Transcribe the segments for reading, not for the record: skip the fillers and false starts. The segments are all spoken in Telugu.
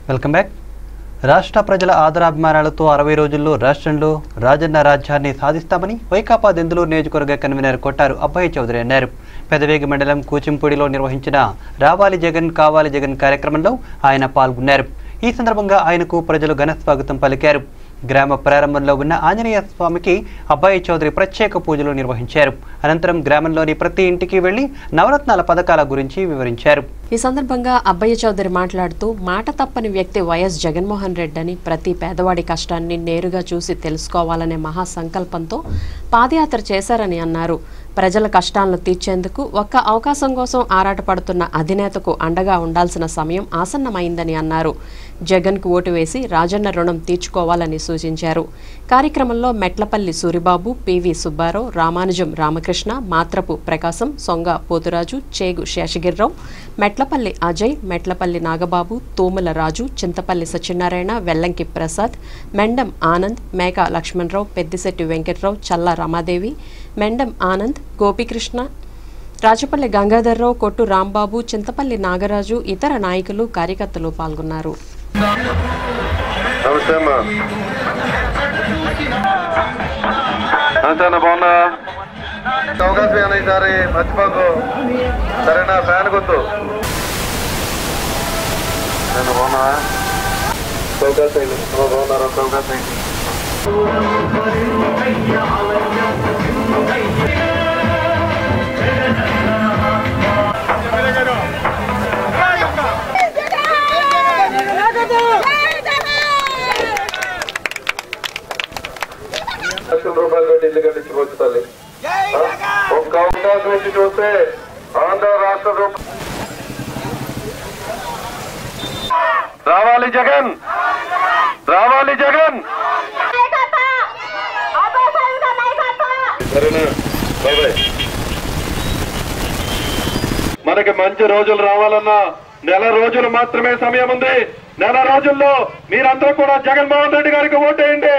Welcome back. రాష్ట్ర ప్రజల ఆదరాభిమానాలతో 60 రోజుల్లో రాష్ట్రంలో రాజన్న రాజ్యాన్ని సాధిస్తామని వైకాపా దెందులూరు నియోజకవర్గ కన్వీనర్ కొట్టారు అబ్బాయి చౌదరి అన్నారు. పెదవేగి మండలం కూచింపూడిలో నిర్వహించిన రావాలి జగన్ కావాలి జగన్ కార్యక్రమంలో ఆయన పాల్గొన్నారు. ఈ సందర్భంగా ఆయనకు ప్రజలు ఘన స్వాగతం పలికారు. గ్రామ ప్రారంభంలో ఉన్న ఆంజనేయ స్వామికి అబ్బాయి చౌదరి ప్రత్యేక పూజలు నిర్వహించారు. అనంతరం గ్రామంలోని ప్రతి ఇంటికి వెళ్లి నవరత్నాల పథకాల గురించి వివరించారు. ఈ సందర్భంగా అబ్బాయి చౌదరి మాట్లాడుతూ మాట తప్పని వ్యక్తి వైఎస్ జగన్మోహన్ రెడ్డి అని, ప్రతి పేదవాడి కష్టాన్ని నేరుగా చూసి తెలుసుకోవాలనే మహాసంకల్పంతో పాదయాత్ర చేశారని అన్నారు. ప్రజల కష్టాలను తీర్చేందుకు ఒక్క అవకాశం కోసం ఆరాటపడుతున్న అధినేతకు అండగా ఉండాల్సిన సమయం ఆసన్నమైందని అన్నారు. జగన్కు ఓటు వేసి రాజన్న రుణం తీర్చుకోవాలని సూచించారు. కార్యక్రమంలో మెట్లపల్లి సూరిబాబు, పివి సుబ్బారావు, రామానుజం రామకృష్ణ, మాత్రపు ప్రకాశం, సొంగ పోతురాజు, చేగు శేషగిరిరావు, మెట్లపల్లి అజయ్, మెట్లపల్లి నాగబాబు, తూముల రాజు, చింతపల్లి సత్యనారాయణ, వెల్లంకి ప్రసాద్, మెండం ఆనంద్, మేక లక్ష్మణరావు, పెద్దిశెట్టి వెంకట్రావు, చల్ల రమాదేవి, మెండం ఆనంద్, గోపీకృష్ణ, రాజపల్లి గంగాధర్రావు, కొట్టు రాంబాబు, చింతపల్లి నాగరాజు, ఇతర నాయకులు కార్యకర్తలు పాల్గొన్నారు. సరేనా ఫ్యాన్ గుర్తు బాగున్నారా? చౌకాసి రూపాయలు పెట్టి ఇల్లు కట్టించుకోవచ్చు తల్లి. ఒక్క అవకాశం ఇచ్చి చూస్తే ఆంధ్ర రాష్ట్ర రావాలి జగన్, రావాలి జగన్. సరేనా బాబాయ్? మనకి మంచి రోజులు రావాలన్నా నెల రోజులు మాత్రమే సమయం ఉంది. నెల రోజుల్లో మీరందరూ కూడా జగన్మోహన్ రెడ్డి గారికి ఓటేయండి.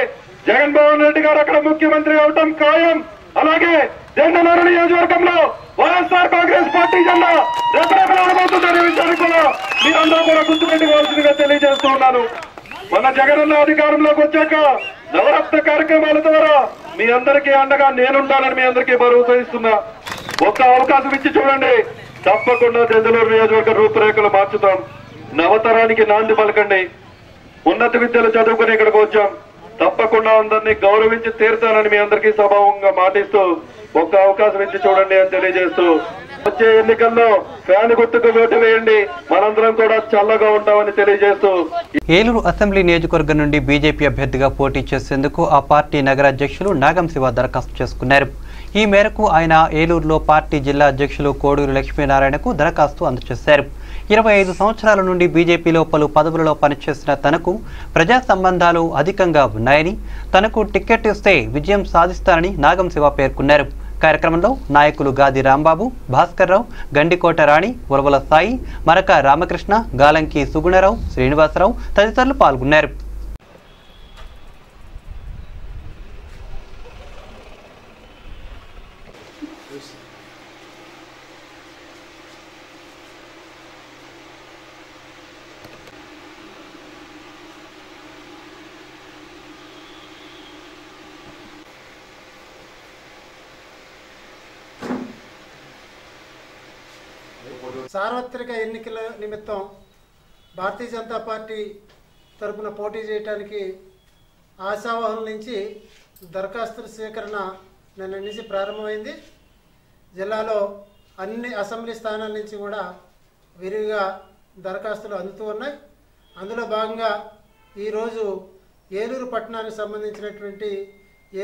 జగన్మోహన్ రెడ్డి గారు అక్కడ ముఖ్యమంత్రి అవటం ఖాయం. అలాగే దెందులూరు నియోజకవర్గంలో వైఎస్ఆర్ కాంగ్రెస్ పార్టీ జెండా రెపరెపలాడబోతుందనే విషయాన్ని కూడా మీరందరూ కూడా గుర్తుపెట్టుకోవాల్సిందిగా తెలియజేస్తూ ఉన్నాను. మన జగనన్న అధికారంలోకి వచ్చాక నవరత్న కార్యక్రమాల ద్వారా మీ అందరికీ అండగా నేనుంటానని మీ అందరికీ భరోసా ఇస్తున్నా. ఒక్క అవకాశం ఇచ్చి చూడండి, తప్పకుండా దెందులూరు నియోజకవర్గ రూపురేఖలు మార్చుతాం. నవతరానికి నాంది పలకండి. ఉన్నత విద్యలు చదువుకుని ఇక్కడికి వచ్చాం. తప్పకుండా అందరినీ గౌరవించి తీరుతానని మీ అందరికీ సభావంగా మాటిస్తూ ఒక్క అవకాశం ఇచ్చి చూడండి అని తెలియజేస్తూ, వచ్చే ఎన్నికల్లో ఫ్యాన్ గుర్తుకు ఓటు వేయండి, మనందరం కూడా చల్లగా ఉంటామని తెలియజేస్తూ. ఏలూరు అసెంబ్లీ నియోజకవర్గం నుండి బీజేపీ అభ్యర్థిగా పోటీ చేసేందుకు ఆ పార్టీ నగర అధ్యక్షులు నాగం శివ దరఖాస్తు చేసుకున్నారు. ఈ మేరకు ఆయన ఏలూరులో పార్టీ జిల్లా అధ్యక్షులు కోడూరు లక్ష్మీనారాయణకు దరఖాస్తు అందజేశారు. 25 సంవత్సరాల నుండి బీజేపీలో పలు పదవులలో పనిచేసిన తనకు ప్రజా సంబంధాలు అధికంగా ఉన్నాయని, తనకు టికెట్ ఇస్తే విజయం సాధిస్తానని నాగం శివ పేర్కొన్నారు. కార్యక్రమంలో నాయకులు గాది రాంబాబు, భాస్కర్రావు, గండికోట రాణి, ఉరవల సాయి, మరక రామకృష్ణ, గాలంకి సుగుణరావు, శ్రీనివాసరావు తదితరులు పాల్గొన్నారు. సార్వత్రిక ఎన్నికల నిమిత్తం భారతీయ జనతా పార్టీ తరపున పోటీ చేయడానికి ఆశావాహుల నుంచి దరఖాస్తుల స్వీకరణ నిన్న నుంచి ప్రారంభమైంది. జిల్లాలో అన్ని అసెంబ్లీ స్థానాల నుంచి కూడా విరివిగా దరఖాస్తులు అందుతూ ఉన్నాయి. అందులో భాగంగా ఈరోజు ఏలూరు పట్టణానికి సంబంధించినటువంటి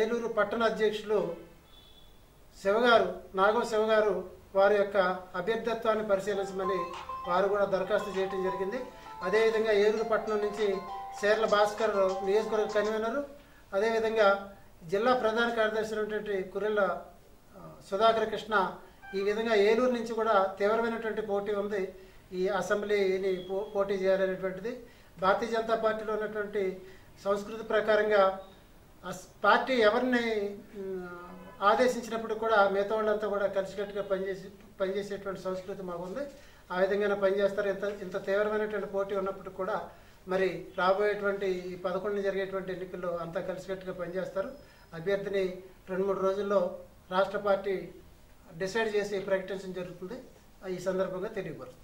ఏలూరు పట్టణ అధ్యక్షులు శివగారు, నాగం శివగారు వారి యొక్క అభ్యర్థిత్వాన్ని పరిశీలించమని వారు కూడా దరఖాస్తు చేయడం జరిగింది. అదేవిధంగా ఏలూరు పట్టణం నుంచి శేర్ల భాస్కర్ నియోజకవర్గ కన్వీనరు, అదేవిధంగా జిల్లా ప్రధాన కార్యదర్శి అయినటువంటి కుర్రెల సుధాకర్ కృష్ణ, ఈ విధంగా ఏలూరు నుంచి కూడా తీవ్రమైనటువంటి పోటీ ఉంది. ఈ అసెంబ్లీని పోటీ చేయాలనేటువంటిది భారతీయ జనతా పార్టీలో ఉన్నటువంటి సంస్కృతి ప్రకారంగా పార్టీ ఎవరిని ఆదేశించినప్పుడు కూడా మిగతా వాళ్ళంతా కూడా కలిసికట్టుగా పనిచేసేటువంటి సంస్కృతి మాకు ఉంది. ఆ విధంగానే పనిచేస్తారు. ఇంత తీవ్రమైనటువంటి పోటీ ఉన్నప్పుడు కూడా మరి రాబోయేటువంటి ఈ 11 జరిగేటువంటి ఎన్నికల్లో అంతా కలిసికట్టుగా పనిచేస్తారు. అభ్యర్థిని 2-3 రోజుల్లో రాష్ట్ర పార్టీ డిసైడ్ చేసి ప్రకటించడం జరుగుతుంది. ఈ సందర్భంగా తెలియపరుస్తుంది.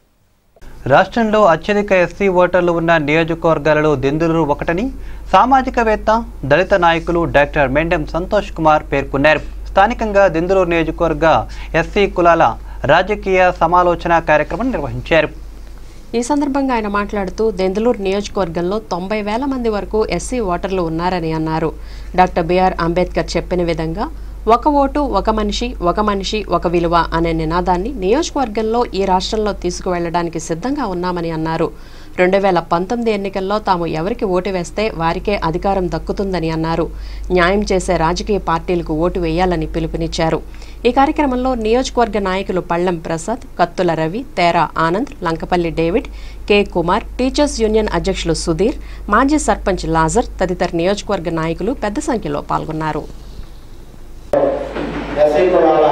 రాష్ట్రంలో అత్యధిక ఎస్సీ ఓటర్లు ఉన్న నియోజకవర్గాలలో దెందులూరు ఒకటని సామాజికవేత్త దళిత నాయకులు డాక్టర్ మెండెం సంతోష్ కుమార్ పేర్కొన్నారు. స్థానికంగా దెందులూరు నియోజకవర్గ ఎస్సీ కులాల రాజకీయ సమాలోచన కార్యక్రమం నిర్వహించారు. ఈ సందర్భంగా ఆయన మాట్లాడుతూ దెందులూరు నియోజకవర్గంలో 90,000 మంది వరకు ఎస్సీ ఓటర్లు ఉన్నారని అన్నారు. డాక్టర్ బిఆర్ అంబేద్కర్ చెప్పిన విధంగా ఒక ఓటు ఒక మనిషి ఒక మనిషి ఒక విలువ అనే నినాదాన్ని నియోజకవర్గంలో ఈ రాష్ట్రంలో తీసుకువెళ్లడానికి సిద్ధంగా ఉన్నామని అన్నారు. 2019 ఎన్నికల్లో తాము ఎవరికి ఓటు వేస్తే వారికే అధికారం దక్కుతుందని అన్నారు. న్యాయం చేసే రాజకీయ పార్టీలకు ఓటు వేయాలని పిలుపునిచ్చారు. ఈ కార్యక్రమంలో నియోజకవర్గ నాయకులు పళ్ళెం ప్రసాద్, కత్తుల రవి, తేరా Anand, Lankapalli David, K Kumar, teachers union అధ్యక్షులు సుధీర్, మాజీ సర్పంచ్ లాజర్ తదితర నియోజకవర్గ నాయకులు పెద్ద సంఖ్యలో పాల్గొన్నారు. ఎస్సీ కులాల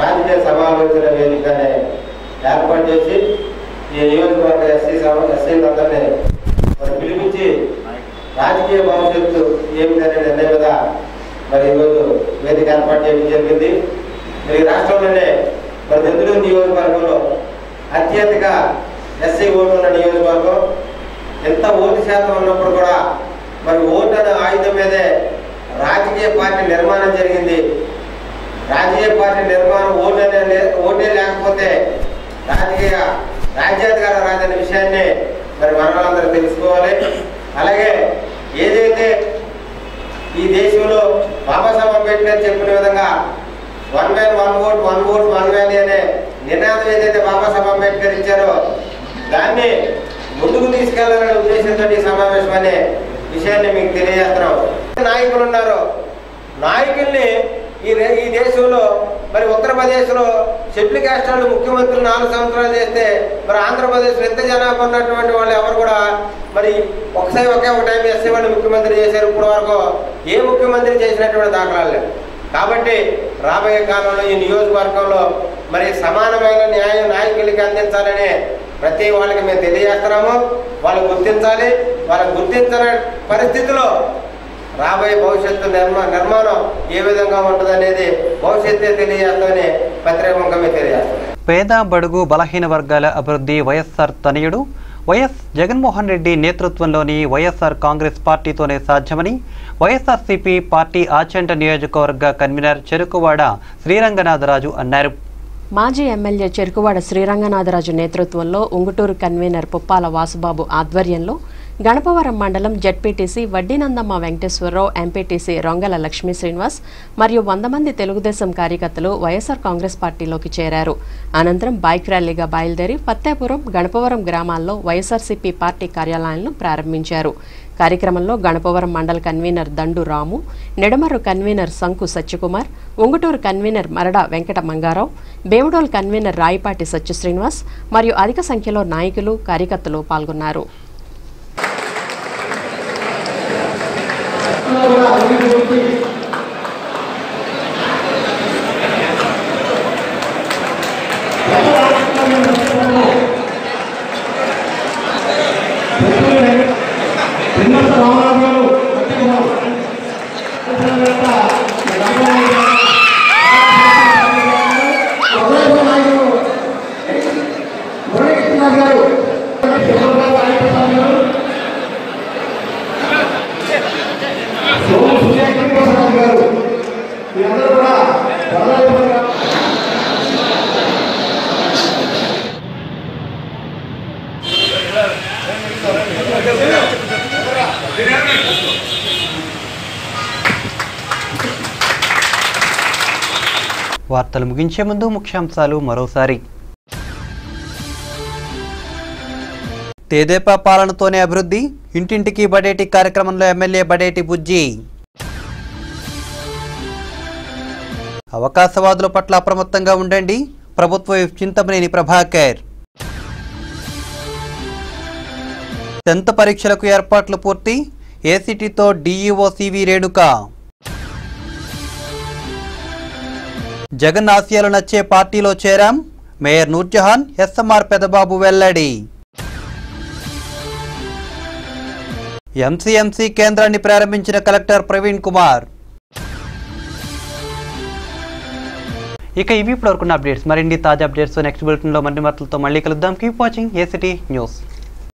రాజకీయ సమాలోచన వేదికనే ఏర్పాటు చేసి ఈ నియోజకవర్గ ఎస్సీలందరినీ మరి పిలిపించి రాజకీయ భవిష్యత్తు ఏమిటనే నిర్ణయం మీద మరి ఈరోజు వేదిక ఏర్పాటు చేయడం జరిగింది. మరి రాష్ట్రంలోనే మరి దెందులూరు నియోజకవర్గంలో అత్యధిక ఎస్సీ ఓటు ఉన్న నియోజకవర్గం. ఎంత ఓటు శాతం ఉన్నప్పుడు కూడా మరి ఓటు అనే ఆయుధం మీదే రాజకీయ పార్టీ నిర్మాణం జరిగింది. రాజకీయ పార్టీ నిర్మాణం ఓటే లేకపోతే రాజ్యాధికారం రాదనే విషయాన్ని మరి మనమందరూ తెలుసుకోవాలి. అలాగే ఏదైతే ఈ దేశంలో బాబాసాహెబ్ అంబేద్కర్ చెప్పిన విధంగా 1 man 1 vote 1 vote 1 value అనే నినాదం ఏదైతే బాబాసాహెబ్ అంబేద్కర్ ఇచ్చారో దాన్ని ముందుకు తీసుకెళ్లాలనే ఉద్దేశంతో ఈ సమావేశం అనే విషయాన్ని మీకు తెలియజేస్తున్నాం. నాయకులు ఉన్నారు. నాయకుల్ని ఈ దేశంలో మరి ఉత్తరప్రదేశ్లో షెడ్యూల్ క్యాస్ట్ వాళ్ళు ముఖ్యమంత్రులు 4 సంవత్సరాలు చేస్తే మరి ఆంధ్రప్రదేశ్లో ఎంత జనాభా ఉన్నటువంటి వాళ్ళు ఎవరు కూడా మరి ఒకే ఒక టైం ఎస్సీ వాళ్ళు ముఖ్యమంత్రి చేశారు. ఇప్పటి వరకు ఏ ముఖ్యమంత్రి చేసినటువంటి దాఖలాలు లేవు. కాబట్టి రాబోయే కాలంలో ఈ నియోజకవర్గంలో మరి సమానమైన న్యాయం నాయకులకి అందించాలని ప్రతి వాళ్ళకి మేము తెలియజేస్తున్నాము. వాళ్ళు గుర్తించాలి. వాళ్ళు గుర్తించిన పరిస్థితిలో రాబోయే భవిష్యత్తు నిర్మాణం ఏ విధంగా ఉంటుందనేది భవిష్యత్తు తెలియజేస్తామని పత్రికంగా మేము తెలియజేస్తాం. పేద బడుగు బలహీన వర్గాల అభివృద్ధి వైఎస్ఆర్ తనయుడు వైఎస్ జగన్మోహన్ రెడ్డి నేతృత్వంలోని వైఎస్ఆర్ కాంగ్రెస్ పార్టీతోనే సాధ్యమని వైఎస్ఆర్సీపీ పార్టీ ఆచంట నియోజకవర్గ కన్వీనర్ చెరుకువాడ శ్రీరంగనాథరాజు అన్నారు. మాజీ ఎమ్మెల్యే చెరుకువాడ శ్రీరంగనాథరాజు నేతృత్వంలో ఉంగుటూరు కన్వీనర్ పుప్పాల వాసుబాబు ఆధ్వర్యంలో గణపవరం మండలం జడ్పీటీసీ వడ్డీనందమ్మ వెంకటేశ్వరరావు, ఎంపీటీసీ రొంగల లక్ష్మీ శ్రీనివాస్ మరియు 100 మంది తెలుగుదేశం కార్యకర్తలు వైఎస్ఆర్ కాంగ్రెస్ పార్టీలోకి చేరారు. అనంతరం బైక్ ర్యాలీగా బయలుదేరి ఫత్తేపురం, గణపవరం గ్రామాల్లో వైఎస్ఆర్సీపీ పార్టీ కార్యాలయాలను ప్రారంభించారు. కార్యక్రమంలో గణపవరం మండల కన్వీనర్ దండు రాము, Nidamarru convener సంకు Satyakumar, Unguturu convener Marada Venkata Mangarao, బేముడోల్ convener Rayapati సత్యశ్రీనివాస్ మరియు అధిక సంఖ్యలో నాయకులు, కార్యకర్తలు పాల్గొన్నారు. వార్తలు ముగించే ముందు ముఖ్యాంశాలు మరోసారి. తెదేపా పాలనతోనే అభివృద్ధి, ఇంటింటికి బడేటి కార్యక్రమంలో ఎమ్మెల్యే బడేటి బుజ్జి. అవకాశవాదుల పట్ల అప్రమత్తంగా ఉండండి, ప్రభుత్వ చింతమనేని ప్రభాకర్. 10th పరీక్షలకు ఏర్పాట్లు పూర్తి, ఏసీటీతో డీఈఓ సివి రేణుక. జగన్ ఆశయాలు నచ్చే పార్టీలో చేరాం, మేయర్ నూర్జహాన్, ఎస్ఎంఆర్ పెదబాబు వెల్లడి. ఎంసీఎంసీ కేంద్రాన్ని ప్రారంభించిన కలెక్టర్ ప్రవీణ్ కుమార్. ఇక ఇవి ఇప్పటివరకున్న అప్డేట్స్. మరిన్ని తాజా అప్డేట్స్ నెక్స్ట్ బులెటిన్లో మరిన్ని వార్తలతో మళ్ళీ కలుద్దాం. Keep watching ACT news.